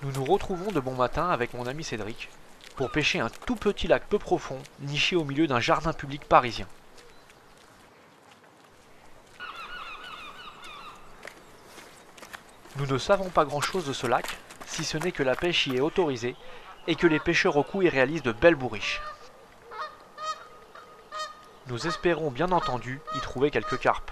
Nous nous retrouvons de bon matin avec mon ami Cédric pour pêcher un tout petit lac peu profond niché au milieu d'un jardin public parisien. Nous ne savons pas grand chose de ce lac, si ce n'est que la pêche y est autorisée et que les pêcheurs au cou y réalisent de belles bourriches. Nous espérons bien entendu y trouver quelques carpes.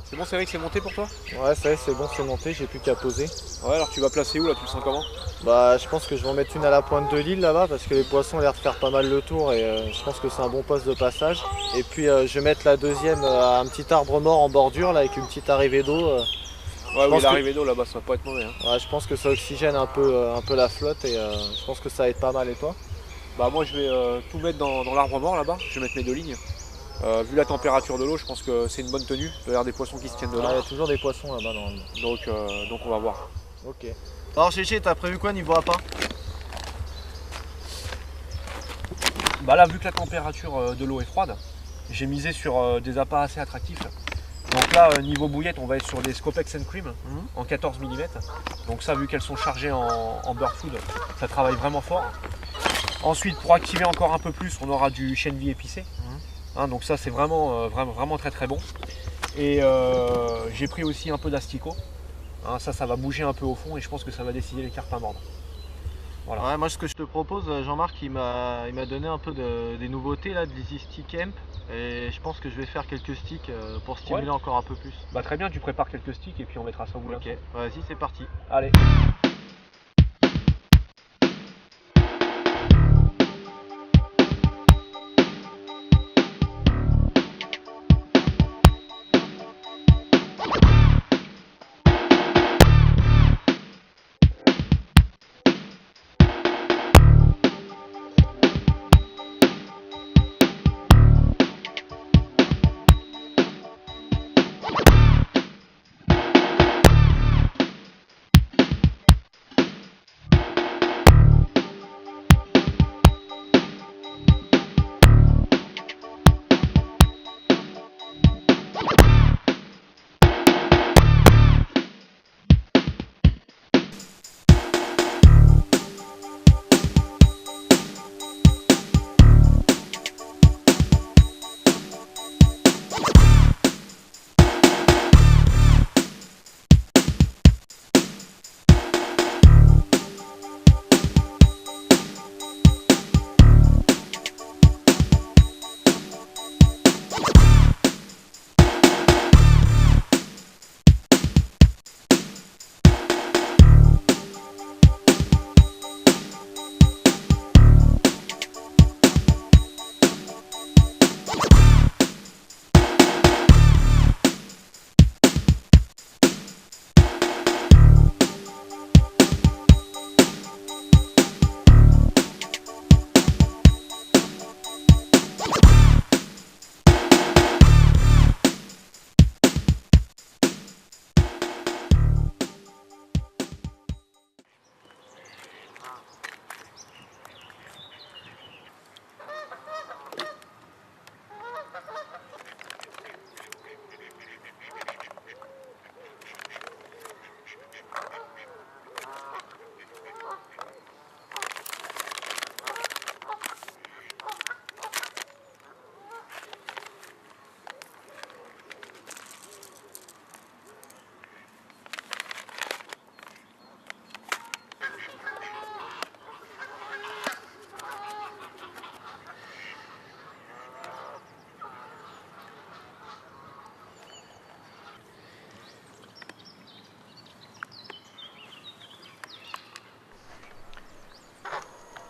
C'est bon, c'est vrai que c'est monté pour toi? Ouais, ça y est, c'est bon, c'est monté, j'ai plus qu'à poser. Ouais, alors tu vas placer où là? Tu le sens comment? Bah, je pense que je vais en mettre une à la pointe de l'île là-bas parce que les poissons ont l'air de faire pas mal le tour et je pense que c'est un bon poste de passage. Et puis je vais mettre la deuxième à un petit arbre mort en bordure là avec une petite arrivée d'eau. Ouais, oui, pense que- l'arrivée d'eau là-bas, ça va pas être mauvais. Hein. Ouais, je pense que ça oxygène un peu la flotte et je pense que ça va être pas mal. Et toi? Bah, moi je vais tout mettre dans l'arbre mort là-bas. Je vais mettre mes deux lignes. Vu la température de l'eau, je pense que c'est une bonne tenue. Il y a des poissons qui se tiennent Ouais, dedans. il y a toujours des poissons là-bas normalement. Donc on va voir. Ok. Alors Gégé, t'as prévu quoi niveau appât? Bah là, vu que la température de l'eau est froide, j'ai misé sur des appâts assez attractifs. Donc là, niveau bouillette, on va être sur des Scopex and Cream en 14 mm. Donc ça, vu qu'elles sont chargées en beurre food, ça travaille vraiment fort. Ensuite, pour activer encore un peu plus, on aura du chènevis épicé. Donc ça, c'est vraiment très très bon. Et j'ai pris aussi un peu d'asticot. Ça va bouger un peu au fond et je pense que ça va décider les carpes à mordre. Voilà. Ouais, moi ce que je te propose, Jean-Marc il m'a donné un peu des nouveautés là, de l'Easy Stick Hemp et je pense que je vais faire quelques sticks pour stimuler encore un peu plus. Bah très bien, tu prépares quelques sticks et puis on mettra ça au bout. Ok, vas-y c'est parti. Allez.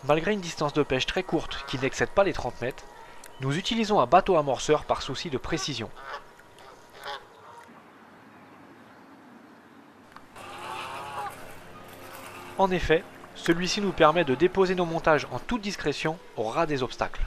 Malgré une distance de pêche très courte qui n'excède pas les 30 mètres, nous utilisons un bateau amorceur par souci de précision. En effet, Celui-ci nous permet de déposer nos montages en toute discrétion au ras des obstacles.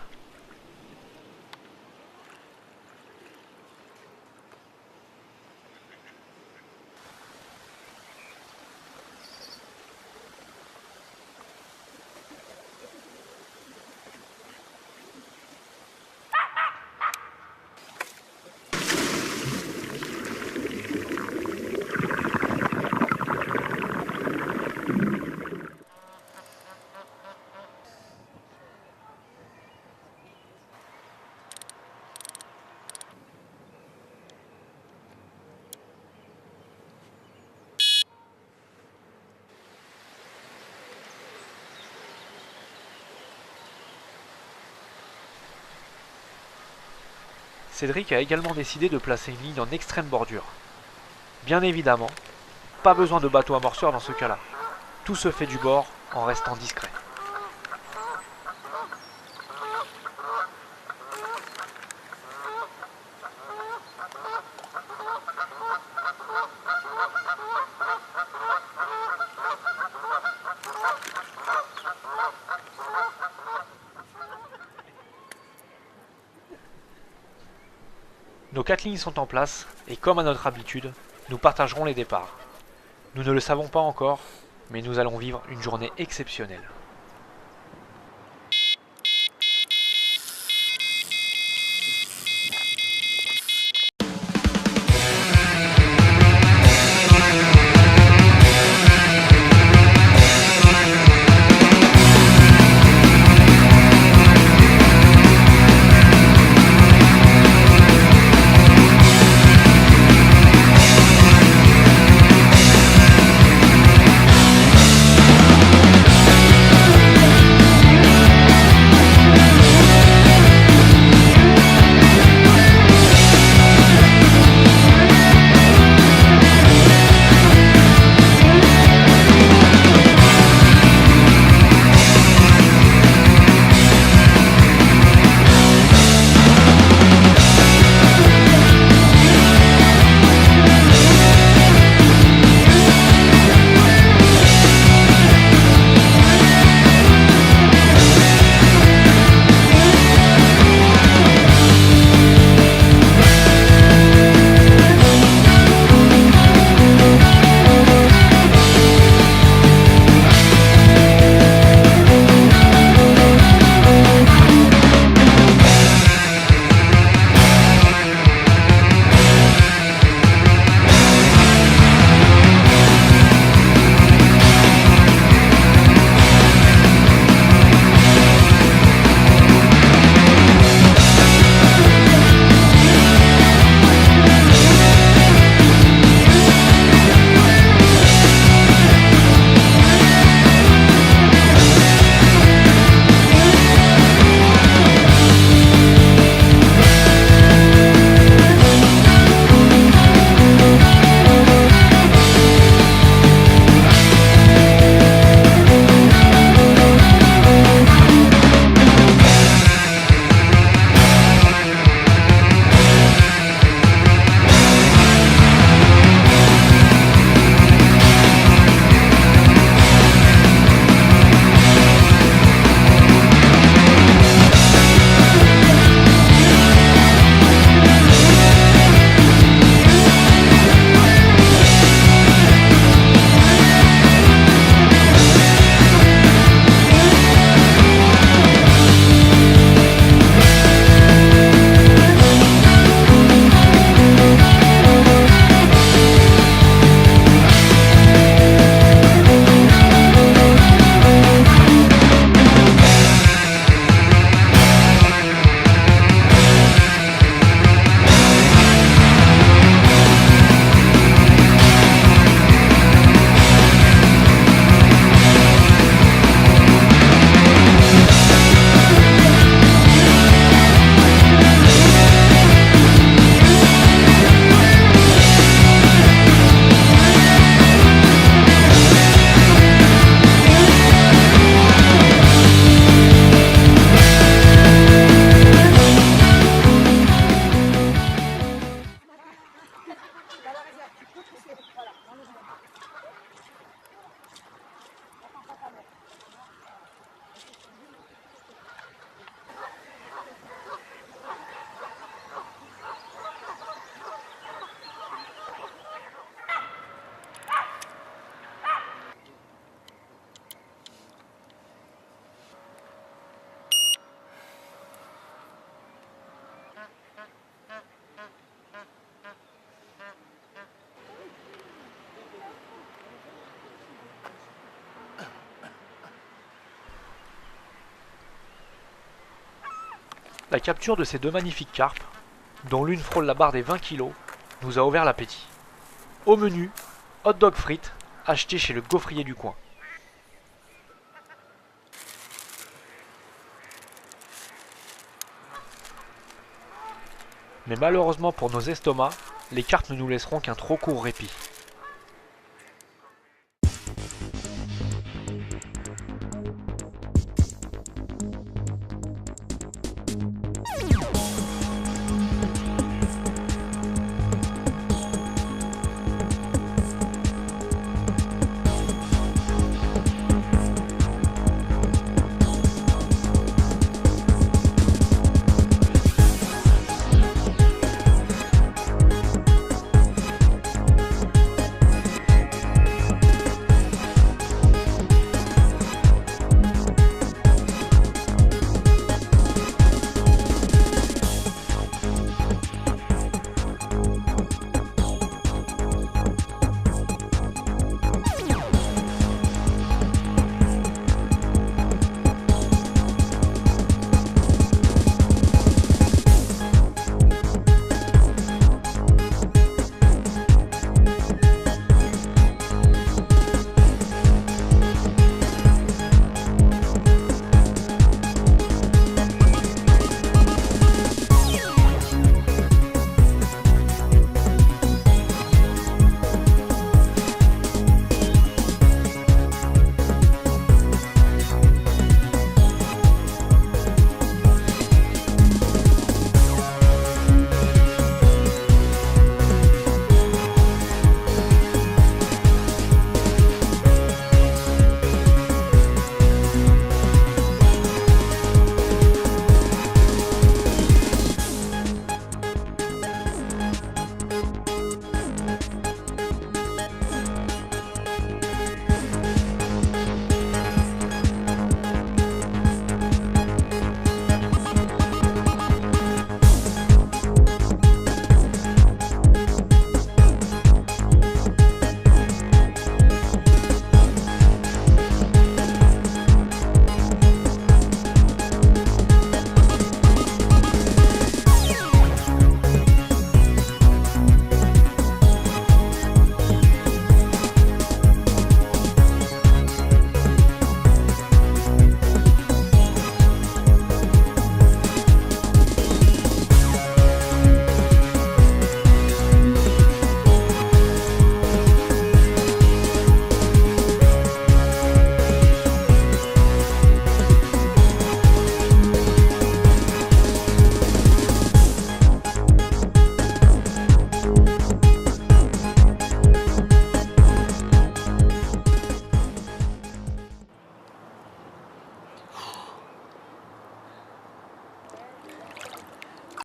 Cédric a également décidé de placer une ligne en extrême bordure. Bien évidemment, pas besoin de bateau amorceur dans ce cas-là. Tout se fait du bord en restant discret. Nos 4 lignes sont en place et comme à notre habitude, nous partagerons les départs. Nous ne le savons pas encore, mais nous allons vivre une journée exceptionnelle. La capture de ces deux magnifiques carpes, dont l'une frôle la barre des 20 kg, nous a ouvert l'appétit. Au menu, hot dog frites, acheté chez le gaufrier du coin. Mais malheureusement pour nos estomacs, les carpes ne nous laisseront qu'un trop court répit.